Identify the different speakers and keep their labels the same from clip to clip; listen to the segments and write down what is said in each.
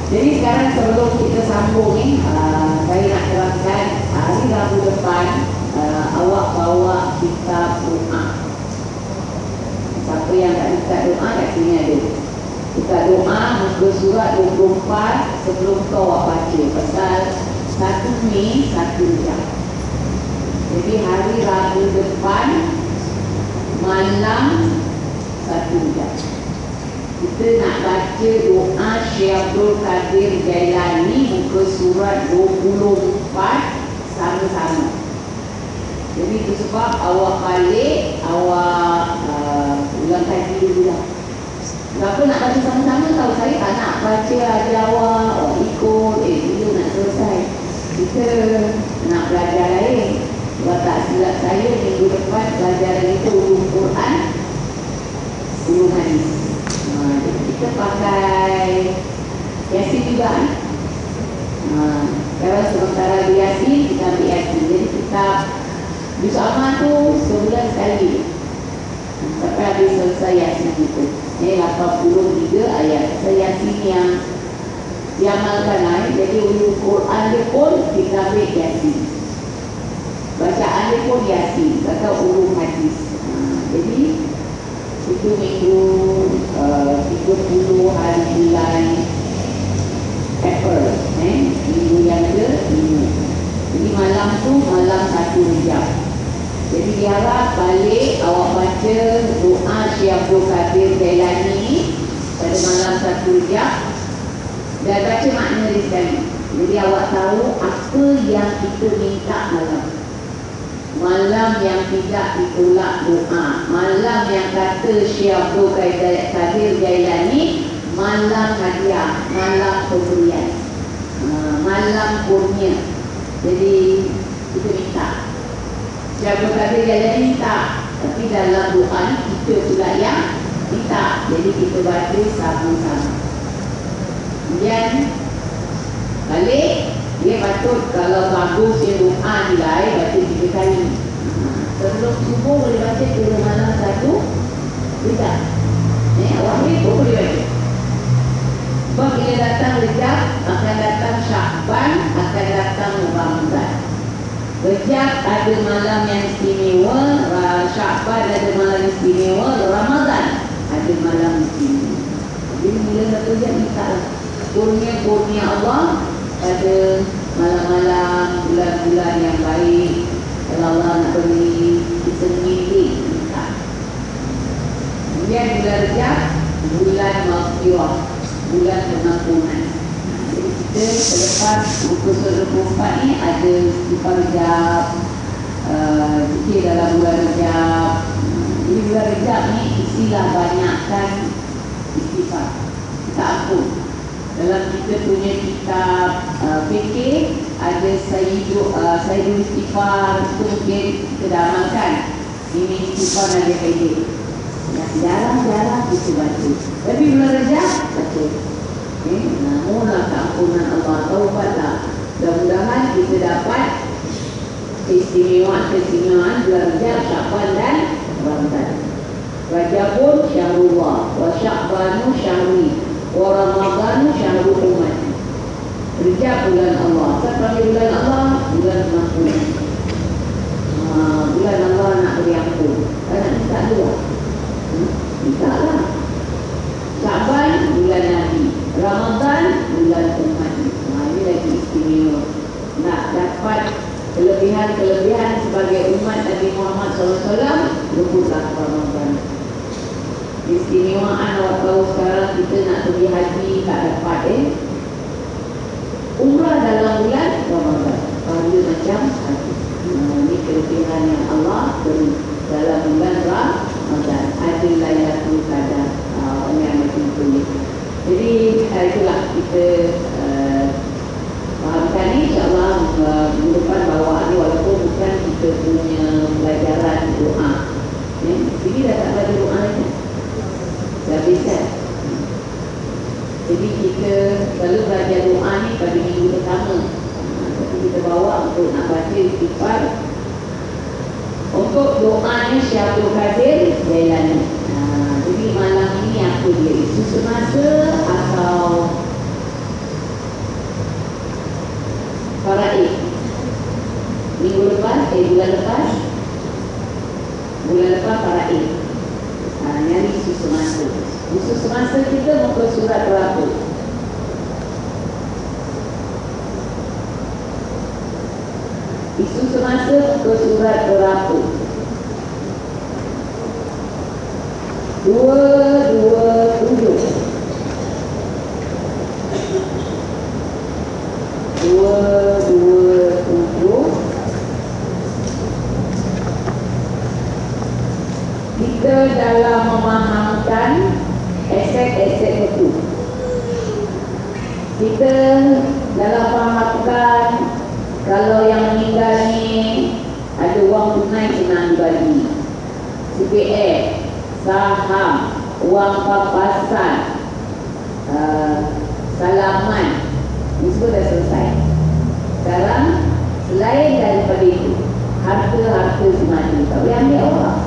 Speaker 1: Jadi sekarang sebelum kita sambung ni, saya nak terangkan hari Rabu depan awak bawa kitab doa. Siapa yang tak buka doa kat sini ada. Buka doa muka surat 24 sebelum tu awak baca pasal 1 Mei 1 jam. Jadi hari Rabu depan malam 1 jam kita nak baca doa Syekh Abdul Qadir Jailani muka surat 24 sama-sama. Jadi itu sebab awak balik, awak ulang kaji dulu lah. Kenapa nak baca sama-sama? Tahu saya tak nak baca aja awak ikut, dulu nak selesai. Kita nak belajar lain. Kalau tak silap saya, minggu depan pelajaran itu ulum Quran, ulum hadis. Jadi kita pakai Yasin juga. Sekarang sementara di Yasin, kita ambil Yasin. Jadi kita Juz Amma tu sebulan sekali sampai habis selesai Yasin itu. Ini 83 ayat. Yasin yang diamalkan lain. Jadi ulum Quran dia pun kita ambil Yasin. Bacaan dia pun Yasin atau ulum hadis. Jadi itu minggu 30 hari bulan April, minggu yang ke-5. Jadi malam tu malam 1 jam. Jadi diharap balik awak baca doa Syekh Abdul Qadir Jailani pada malam 1 jam dan baca makna dia sekali. Jadi awak tahu apa yang kita minta malam yang tidak ditolak doa, malam yang kata Syekh Abdul Qadir Jailani malam hadiah, malam pemberian, malam kurnia. Jadi kita minta Syekh Abdul Qadir Jailani minta, tapi dalam doa kita pula yang minta. Jadi kita baca sama-sama. Kemudian balik dia patut kalau bagus dia doa nilai baca 3 kali. Sebelum subuh boleh baca turun malam 1 tidak. Awak ni pun boleh baca. Sebab bila datang Rejab akan datang Syakban, akan datang Ramadan. Rejab ada malam yang istimewa, Syakban ada malam istimewa, Ramadan ada malam istimewa. Jadi bila satu jam minta kurnia Allah pada malam-malam bulan-bulan yang baik. Kalau Allah nak beri kita mimpi minta. Kemudian bulan Rejab bulan Maghfirah, bulan pengampunan. Jadi kita selepas buku surat 24 ni ada istighfar Rejab, zikir dalam bulan Rejab. Jadi bulan Rejab ni isilah banyakkan istighfar, kita ampun. Dalam kita punya kitab fikir ada Sayyidul Istighfar, itu mungkin kita dah amalkan. Ini istighfar Nabi Khidir yang jarang-jarang kita baca, tapi bulan Rejab baca. Namunlah keampunan Allah, taubatlah. Mudah-mudahan kita dapat keistimewaan bulan Rejab, Syakban dan Ramadan. Rajabun syahrullah wa Syakbanu syahri wa Ramadhanu syahrul umat. Rejab bulan Allah. Siapa bulan Allah? Bulan pengampunan. Bulan Allah nak beri ampun. Nak minta dua. Minta lah. Syakban bulan Nabi, Ramadan bulan umat. Ini lagi istimewa. Nak dapat kelebihan-kelebihan sebagai umat Nabi Muhammad SAW, luputlah Ramadan. Istimewaan awak tahu sekarang kita nak pergi haji tak dapat umrah dalam bulan Ramadan. Dia macam haji. Ini kelebihan yang Allah beri dalam bulan Ramadan. Ada Lailatul Qadar, yang macam itu. Jadi itulah kita fahamkan ni, insyaAllah minggu depan bawa ni, walaupun bukan kita punya pelajaran doa. Jadi dah tak ada doa lagi. Dah habiskan. Jadi kita selalu belajar doa ni pada minggu pertama. Tapi kita bawa untuk nak baca istighfar. Untuk doanya Syekh Abdul Qadir Jailani. Jadi malam ini apa dia? Isu semasa atau Isu semasa ke surat berapa? 227. 227. Kita dalam memahamkan aset-aset itu, kita dalam memahamkan kalau yang meninggal ni ada wang tunai senang dibagi, CPF, saham, wang pampasan, salaman, ini semua dah selesai. Sekarang selain daripada itu, harta-harta semata tak boleh ambil orang.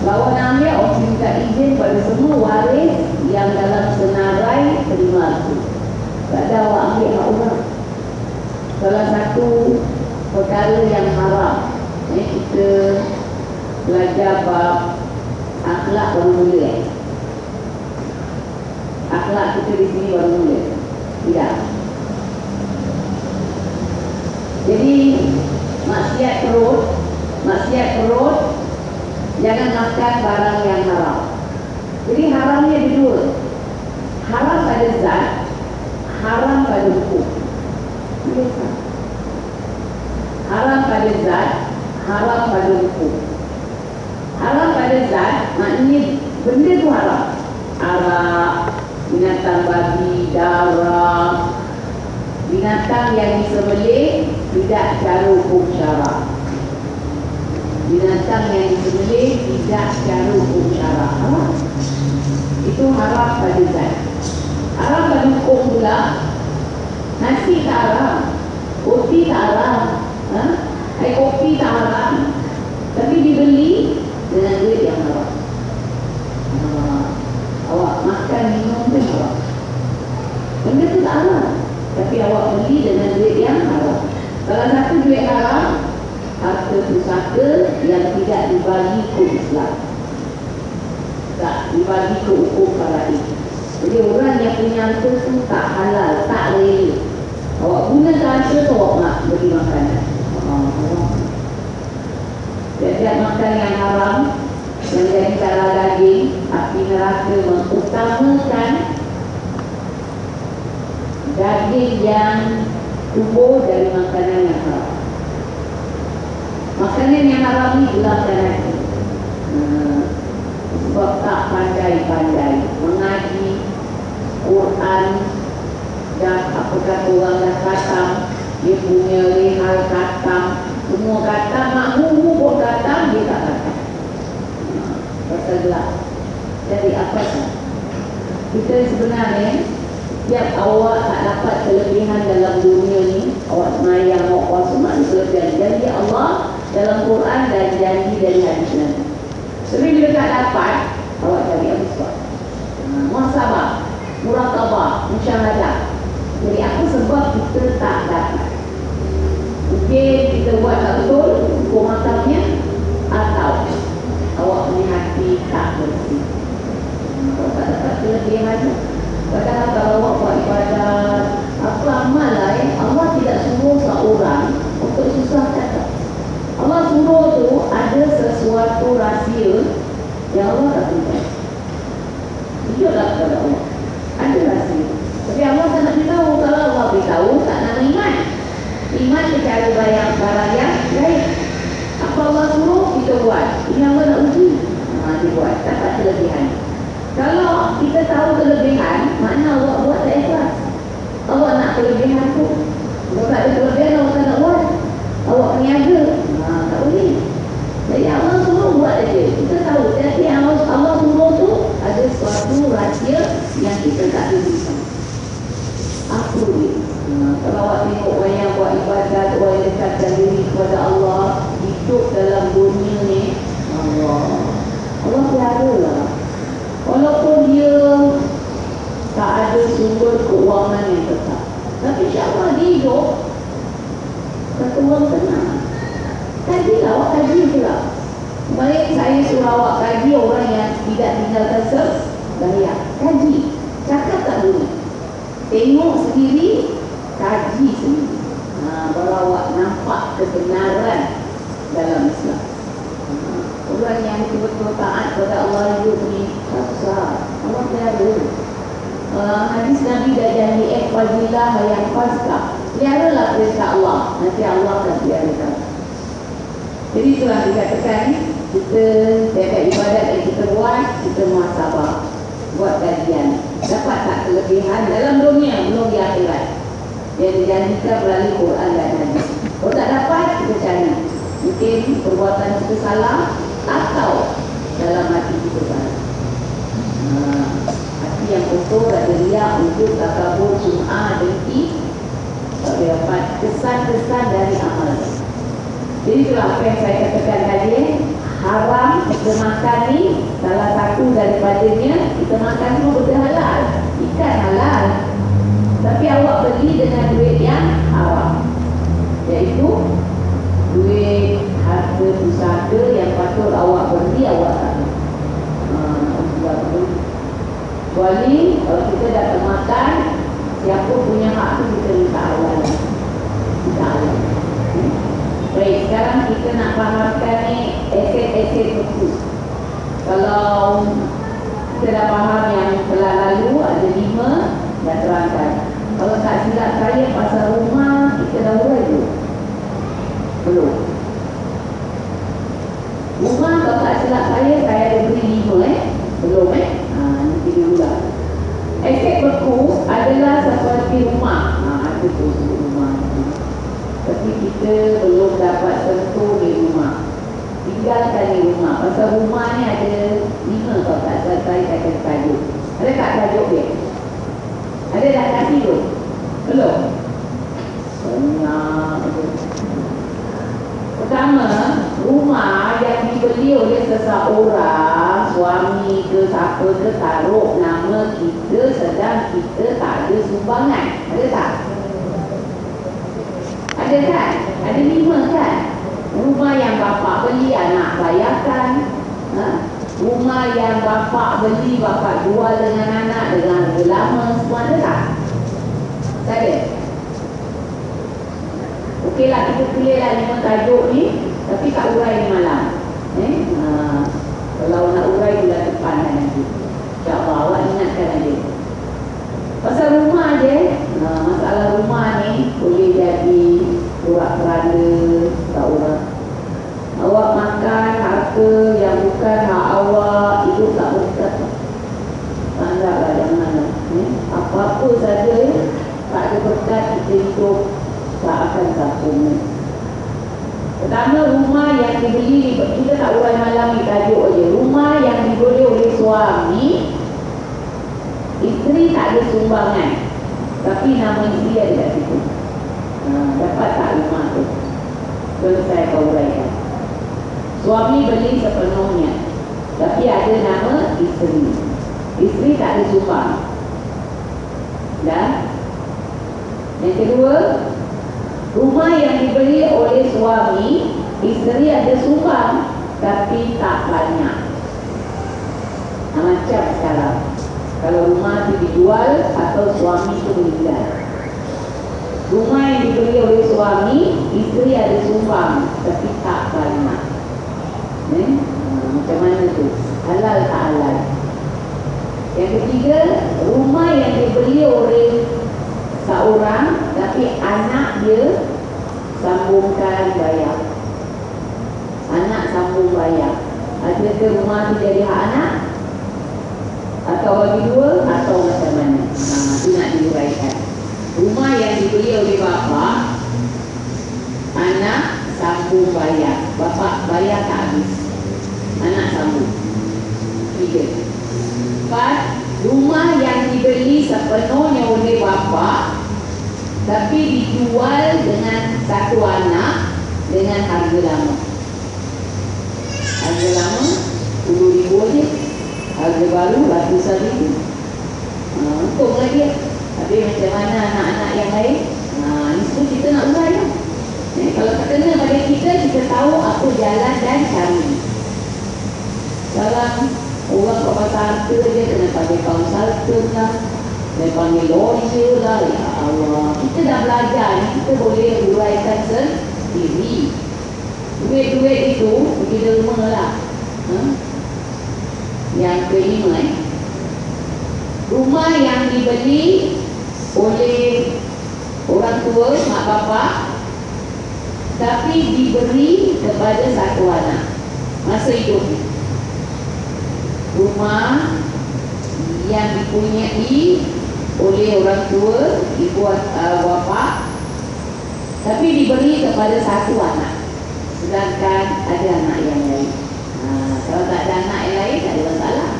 Speaker 1: Kalau nak ambil, orang minta izin pada semua waris yang dalam senarai terima itu. Tak ada awak ambil hak orang. Salah satu perkara yang haram, kita belajar bab akhlak baru mula. Akhlak kita di sini baru mula. Tidak. Jadi maksiat perut, jangan makan barang yang haram. Jadi haramnya ada dua. Haram pada zat, haram pada hukum. Haram pada zat, haram pada hukum. Haram pada zat maknanya benda tu haram. Arak, binatang babi, darah, binatang yang disembelih tidak secara hukum syarak. Binatang yang disembelih tidak secara hukum syarak. Itu haram pada zat. Haram pada hukum pula, nasi tak haram, roti tak haram, air kopi tak haram, tapi dibeli dengan duit yang haram. Awak makan minum pun haram. Benda tu tak haram, tapi awak beli dengan duit yang haram. Salah satu duit haram, harta pusaka yang tidak dibagi ke Islam, tak dibagi ke hukum faraid. Jadi orang yang punya harta tu tak halal, tak rela. Awak guna harta tu awak nak beri makanan. Jadi makan yang haram, yang jadi darah daging, api neraka mengutamakan daging yang tumbuh dari makanan yang haram. Makanan yang haram ni gelapkan hati. Sebab tak pandai-pandai mengaji Quran, dan apa kata orang dah khatam, dia punya lihal khatam, semua khatam, makmum pun khatam, dia tak khatam. Pasal gelap. Jadi apa sah? Kita sebenarnya, setiap awak tak dapat kelebihan dalam dunia ni, awak semayang, awak puasa, maknanya kelebihan janji Allah dalam Quran dan janji dari hadis Nabi. Tapi bila tak dapat, awak cari apa sebab? Muhasabah, muraqabah, musyahadah. Jadi apa sebab kita tak dapat? Mungkin kita buat tak betul hukum makamnya, atau awak punya hati tak bersih. Awak tak dapat kelebihan. Padahal kalau awak buat ibadat, apa amal lain, Allah tidak suruh seorang untuk susah kata. Allah suruh tu ada sesuatu rahsia yang Allah tak punya. Jujurlah kepada Allah, ada rahsia. Tapi Allah tak nak beritahu. Kalau Allah beritahu, tak nak iman. Iman secara barang yang lain. Apa Allah suruh, kita buat. Ini Allah nak uji, dia buat, dapat kelebihan. Kalau kita tahu kelebihan, makna Allah buat tak ikhlas. Allah nak kelebihan tu. Kalau tak ada kelebihan, Allah tak nak buat. Awak niaga, tak boleh. Jadi Allah suruh buat aja. Kita tahu, tapi yang Allah suruh tu ada suatu rahsia yang kita tak ada bisa. Apa dia? Kalau awak tengok orang yang buat ibadat, orang yang dekatkan diri kepada Allah, hidup dalam dunia ni, Allah tiada lah. Walaupun dia tak ada sumber keuangan yang tetap, tapi insyaAllah dia hidup. Kata orang tenang. Kajilah, awak kaji je lah. Baik saya suruh awak kaji orang yang tidak tinggalkan bayar. Kaji. Cakap tak boleh. Tengok sendiri, kaji sendiri. baru awak nampak kebenaran dalam Islam. Orang yang betul-betul taat kepada Allah hidup ni susah. Allah pelihara. Hadis Nabi dah janji fadilah yang pasca. Peliharalah perintah Allah, nanti Allah akan peliharakan. Jadi itulah dikatakan kita setiap ibadat yang kita buat, kita muhasabah, buat kajian. Dapat tak kelebihan dalam dunia, belum di akhirat yang dijanjikan melalui Quran dan hadis. Kalau tak dapat, kita cari. Mungkin perbuatan kita salah atau dalam hati kita salah. Hati yang kotor, ada riak, untuk takabur, sum'ah, dengki, tak dapat kesan-kesan dari amal. Jadi itulah apa yang saya katakan tadi. Haram kita makan ni, salah satu daripadanya, kita makan semua benda halal, ikan halal, tapi awak beli dengan duit yang haram, iaitu duit harta pusaka yang patut awak beli, awak tak kecuali kalau kita dah termakan, siapa punya hak tu kita minta awal. Baik, sekarang kita nak fahamkan ni aset-aset beku. Kalau kita dah faham yang telah lalu, ada 5, dah terangkan. Kalau tak silap saya pasal rumah, kita dah urai tu? Belum. Rumah kalau tak silap saya ada beri 5 belum nanti dulu lah. Aset beku adalah seperti rumah. Ada tu rumah. Tapi kita belum dapat sentuh di rumah, tinggalkan di rumah. Pasal rumah ni ada 5 kalau tak salah saya kata tajuk. Ada tak tajuk dia? Ada dah kasih tu? Belum? Pertama, rumah yang dibeli oleh seseorang, suami ke siapa ke, taruh nama kita sedang kita tak ada sumbangan. Ada tak? Ada kan? Ada 5 kan? Rumah yang bapa beli, anak bayarkan. Rumah yang bapa beli, bapa jual dengan anak dengan harga lama, semua ada tak? Tak ada? Okeylah, kita tulislah 5 tajuk ni, tapi tak urai ni malam. Kalau nak urai bulan depan nanti, InsyaAllah awak ingatkan aja. Pasal rumah je, masalah rumah ni boleh jadi urat-peranda tak orang. Awak makan harta yang bukan hak awak, hidup tak berkat. Anggaplah jangan apa-apa saja tak ada berkat, kita hidup tak akan sempurna. Pertama, rumah yang dibeli, kita tak urai malam ni, tajuk je. Rumah yang dibeli oleh suami, isteri tak ada sumbangan, tapi nama isteri ada kat situ. Dapat tak rumah tu? Selesai kau uraikan. Suami beli sepenuhnya, tapi ada nama isteri. Isteri tak ada sumbang. Dan yang kedua, rumah yang dibeli oleh suami, isteri ada sumbang, tapi tak banyak. Macam sekarang, kalau rumah itu dijual atau suami itu meninggal, rumah yang dibeli oleh suami, isteri ada sumbang, tapi tak banyak. Macam mana tu? Halal tak halal? Yang ketiga, rumah yang dibeli oleh seorang, tapi anak dia sambungkan bayar. Anak sambung bayar. Adakah rumah itu jadi hak anak? Atau bagi dua? Atau macam mana? Itu nak diuraikan. Rumah yang dibeli oleh bapa, anak sambung bayar. Bapa bayar tak habis, anak sambung. 3. 4. Rumah yang dibeli sepenuhnya oleh bapa, tapi dijual dengan satu anak dengan harga lama. Harga lama 10,000 je, harga baru ratusan ribu. Untunglah dia. Tapi macam mana anak-anak yang lain? Ini semua kita nak urai lah. Kalau tak kena pada kita, kita tahu apa jalan dan cara. Sekarang orang kat pasar harta je kena pakai consultant lah, Dia panggil lawyer lah, ya Allah. Kita dah belajar ni, kita boleh uraikan sendiri. Duit-duit itu pergi derma lah. Yang kelima, rumah yang dibeli oleh orang tua, mak bapak, tapi diberi kepada satu anak masa hidup. Rumah yang dipunyai oleh orang tua, ibu bapa, tapi diberi kepada satu anak, sedangkan ada anak yang lain. Kalau tak ada anak yang lain, tak ada masalah.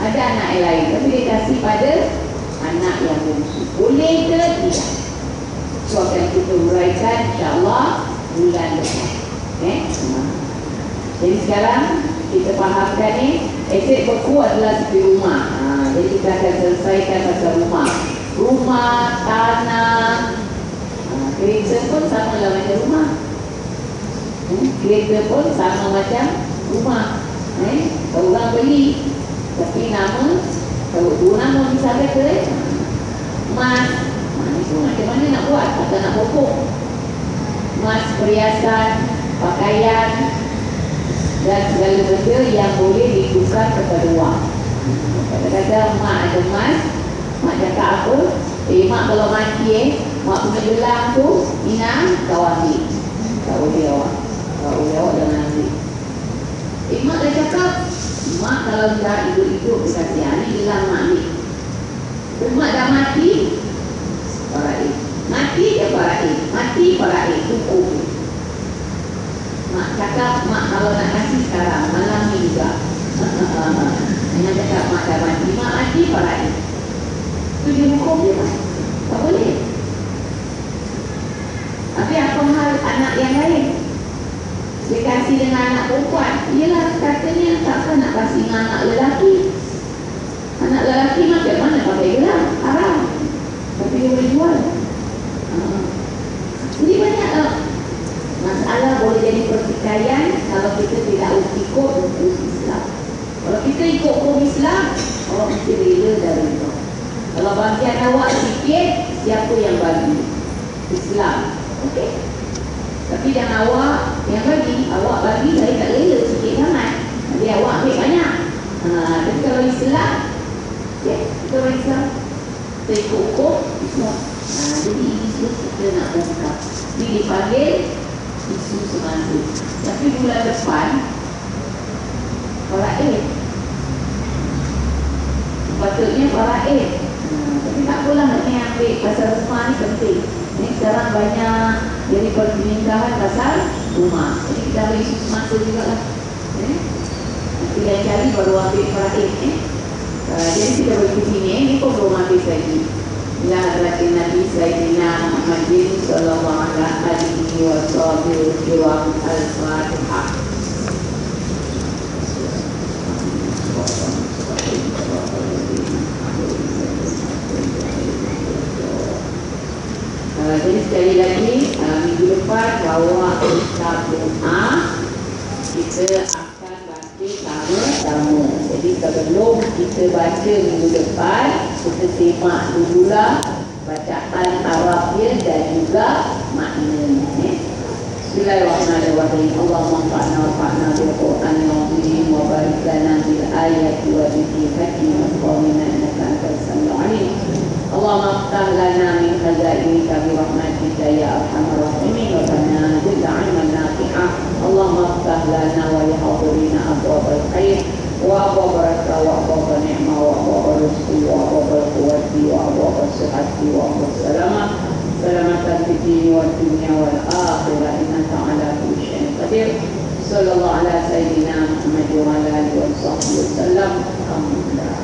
Speaker 1: Ada anak yang lain, tapi dia kasih pada anak yang bungsu. Boleh ke tidak? So akan kita uraikan insyaAllah bulan depan. Jadi sekarang kita fahamkan ni, aset beku adalah seperti rumah. Jadi kita akan selesaikan pasal rumah. Rumah, tanah, kereta pun sama lah macam rumah. Kereta pun sama macam rumah. Orang beli, tapi nama, kalau dua nama bisa kata emas. Itu macam mana nak buat? Atau nak pokok emas, perhiasan, pakaian dan segala benda yang boleh ditukar kepada wang. Kadang-kadang mak ada emas, mak cakap apa? Mak kalau mati mak punya gelang tu Ina kau ambil. Tak boleh awak. Tak boleh awak jangan ambil. Mak dah cakap, mak kalau dah hidup-hidup dia kata, ni gelang mak ambil. Mak dah mati, faraid. Mati dia faraid. Mati faraid. Cukup. Mak cakap, mak kalau nak kasih sekarang, malam ni juga. Jangan cakap mak dah mati. Mak mati faraid. Itu dia hukum dia kan? Tak boleh. Tapi apa hal anak yang lain? Dia kasih dengan anak perempuan. Yelah katanya takkan nak kasih dengan anak lelaki. Anak lelaki macam mana pakai gelang? Haram. Tapi dia boleh jual. Jadi banyak masalah boleh jadi pertikaian kalau kita tidak ikut hukum Islam. Kalau kita ikut hukum Islam, Allah mesti rela dari itu. Kalau bagian awak sikit, siapa yang bagi? Islam. Okey. Tapi jangan awak yang bagi, awak bagi saya tak rela sikit sangat. Jadi awak ambil banyak. Tapi kalau Islam, kalau Islam, kita ikut hukum Islam. Jadi isu kita nak buka. Ini dipanggil isu semasa. Tapi bulan depan, faraid. Patutnya faraid. Tapi tak apalah nak ambil pasal rumah ni penting. Ini sekarang banyak jadi perbincangan pasal rumah. Jadi kita ambil isu semasa juga lah. Nanti lain kali baru ambil faraid. Jadi kita beri ke sini. Ini pun belum habis lagi. Ya Hadratin Nabi Sayyidina Muhammadin Sallallahu Alaihi Wasallam Al-Fatihah. Jadi sekali lagi minggu depan bawa kitab doa, kita akan baca sama-sama. Jadi sebelum kita baca minggu depan, kita semak dululah bacaan Arabnya dan juga maknanya. Bismillahirrahmanirrahim. Allahumma fa'na bil Qur'anil azim wa barik lana bil ayati wa dhikril hakim wa qina innaka antas samiul alim. Allahumma aftah lana min khazainika bi rahmatika ya arhamar rahimin wa lana zid 'ilman nafi'ah. Allahumma aftah lana wa li hadirina abwaabal khair wa abwaab wa abwaab ni'mah wa abwaab rizqi wa abwaab quwwati wa abwaab sihhati wa abwaab salamah. Salamatan fid din wad dunya wal akhirah innaka ala kulli syai'in qadir. Sallallahu ala sayyidina Muhammad wa ala alihi wa sahbihi wasallam. Alhamdulillah.